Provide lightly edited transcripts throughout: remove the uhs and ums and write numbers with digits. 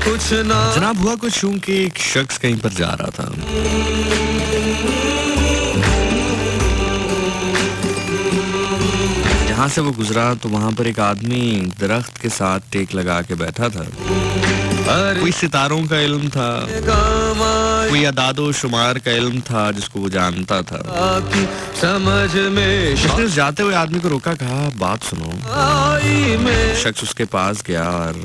कुछ ना। जनाब हुआ कुछ यूं कि एक शख्स कहीं पर जा रहा था। जहाँ से वो गुजरा तो वहाँ पर एक आदमी दरख्त के साथ टेक लगा के बैठा था। कोई सितारों का इल्म था, कोई अदादो शुमार का इल्म था जिसको वो जानता था। समझ में उसने उस जाते हुए आदमी को रोका, कहा बात सुनो। शख्स उसके पास गया और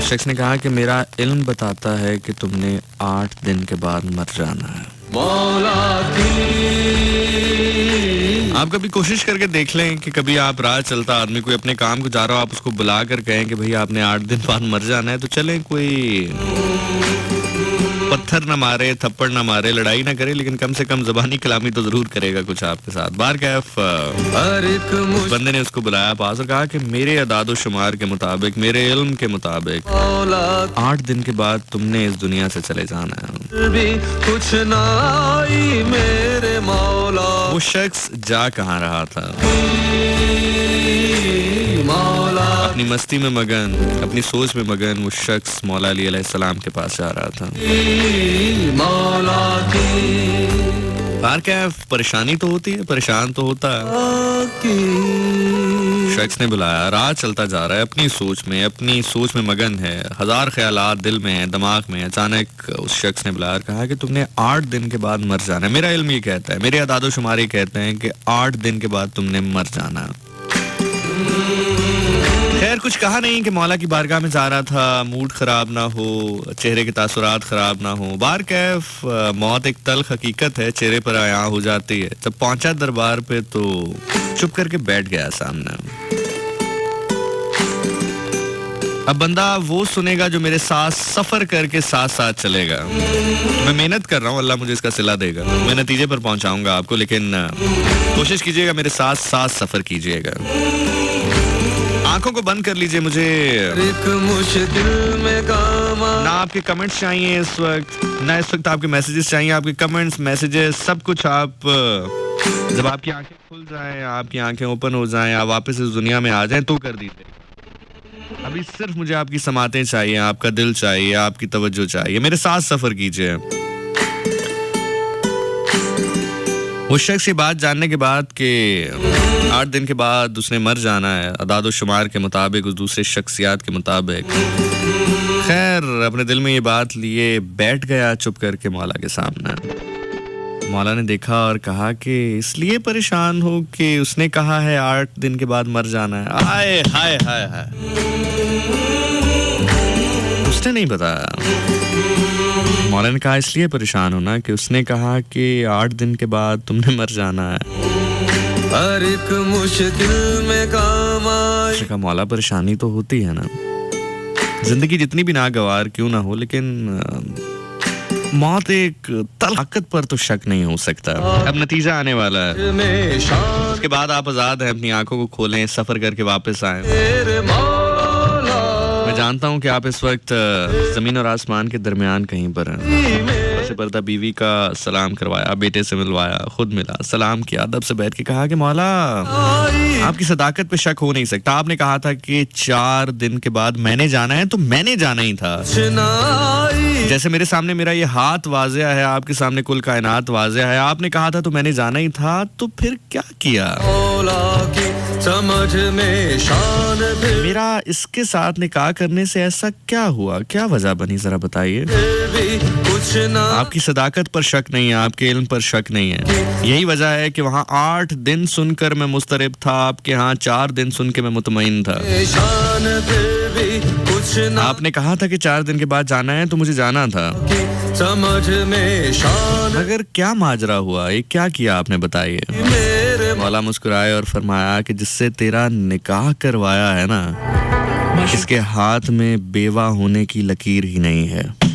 शख्स ने कहा कि मेरा इल्म बताता है कि तुमने 8 दिन के बाद मर जाना है। आप कभी कोशिश करके देख लें कि कभी आप राह चलता आदमी कोई अपने काम को जा रहा हो, आप उसको बुला कर कहें कि भाई आपने 8 दिन बाद मर जाना है, तो चलें कोई पत्थर ना मारे, थप्पड़ ना मारे, लड़ाई ना करे, लेकिन कम से कम ज़बानी कलामी तो जरूर करेगा कुछ आपके साथ। बार कैफ बंदे ने उसको बुलाया पास और कहा कि मेरे अदादो शुमार के मुताबिक, मेरे इल्म के मुताबिक 8 दिन के बाद तुमने इस दुनिया से चले जाना है। भी कुछ ना आई मेरे मौला। वो शख्स जा कहाँ रहा था? अपनी मस्ती में मगन, अपनी सोच में मगन वो शख्स मौला अली अलैहिस्सलाम के पास जा रहा था। बार क्या परेशानी तो होती है, परेशान तो होता है। शख्स ने बुलाया, राह चलता जा रहा है, अपनी सोच में मगन है, हजार ख्यालात दिल में है, दिमाग में। अचानक उस शख्स ने बुलाया और कहा कि तुमने 8 दिन के बाद मर जाना है। मेरा इल्म ये कहता है, मेरे अदादो शुमारी कहते हैं कि 8 दिन के बाद तुमने मर जाना है। खैर कुछ कहा नहीं कि मौला की बारगाह में जा रहा था, मूड खराब ना हो, चेहरे के तासुरात खराब ना हो। बार कैफ मौत एक तल्ख हकीकत है, चेहरे पर आया हो जाती है। जब पहुंचा दरबार पे तो चुप करके बैठ गया सामने। अब बंदा वो सुनेगा जो मेरे साथ सफर करके साथ साथ चलेगा। मैं मेहनत कर रहा हूँ, अल्लाह मुझे इसका सिला देगा, मैं नतीजे पर पहुंचाऊंगा आपको, लेकिन कोशिश कीजिएगा मेरे साथ साथ सफर कीजिएगा। आंखों को बंद कर लीजिए, मुझे एक मुश्किल में काम ना आपके कमेंट्स चाहिए इस वक्त, ना इस वक्त आपके मैसेजेस चाहिए। आपके कमेंट्स, मैसेजेस, सब कुछ आप जब आपकी आंखें खुल जाएं, आपकी आंखें ओपन हो जाएं, आप वापस इस दुनिया में आ जाएं तो कर दीजिए। अभी सिर्फ मुझे आपकी समातें चाहिए, आपका दिल चाहिए, आपकी तवज्जो चाहिए। मेरे साथ सफर कीजिए। उस शख्स की बात जानने के बाद कि 8 दिन के बाद उसने मर जाना है अदादो शुमार के मुताबिक, उस दूसरे शख्सियात के मुताबिक, खैर अपने दिल में ये बात लिए बैठ गया चुप करके मौला के सामने। मौला ने देखा और कहा कि इसलिए परेशान हो कि उसने कहा है 8 दिन के बाद मर जाना है। हाय हाय हाय हाय, उसने नहीं बताया। मौला ने कहा इसलिए परेशान हो ना कि उसने कहा कि 8 दिन के बाद तुमने मर जाना है। हर एक मुश्किल में काम आई। कहा मौला परेशानी तो होती है ना, जिंदगी जितनी भी नागवार क्यों ना हो, लेकिन मौत एक ताकत पर तो शक नहीं हो सकता। अब नतीजा आने वाला है, उसके बाद आप आजाद हैं, अपनी आंखों को खोलें, सफर करके वापस आएं। मैं जानता हूं कि आप इस वक्त जमीन और आसमान के दरमियान कहीं पर हैं। से पर्दा बीवी का सलाम करवाया, बेटे से मिलवाया, खुद मिला, सलाम किया, अदब से बैठ के कहा कि मौला आपकी सदाकत पे शक हो नहीं सकता। आपने कहा था कि 4 दिन के बाद मैंने जाना है, तो मैंने जाना ही था। जैसे मेरे सामने मेरा ये हाथ वाज़िया है, आपके सामने कुल कायनात वाज़िया है। आपने कहा था तो मैंने जाना ही था, तो फिर क्या किया? समझ में शान मेरा इसके साथ निकाह करने से ऐसा क्या हुआ, क्या वजह बनी, जरा बताइए। आपकी सदाकत पर शक नहीं है, आपके इल्म पर शक नहीं है। यही वजह है कि वहाँ 8 दिन सुनकर मैं मुस्तरिब था, आपके यहाँ 4 दिन सुन के मैं मुतमईन था। आपने कहा था कि 4 दिन के बाद जाना है, तो मुझे जाना था। समझ में शान मगर क्या माजरा हुआ, ये क्या किया आपने, बताइए। मौला मुस्कुराए और फरमाया कि जिससे तेरा निकाह करवाया है ना, इसके हाथ में बेवा होने की लकीर ही नहीं है।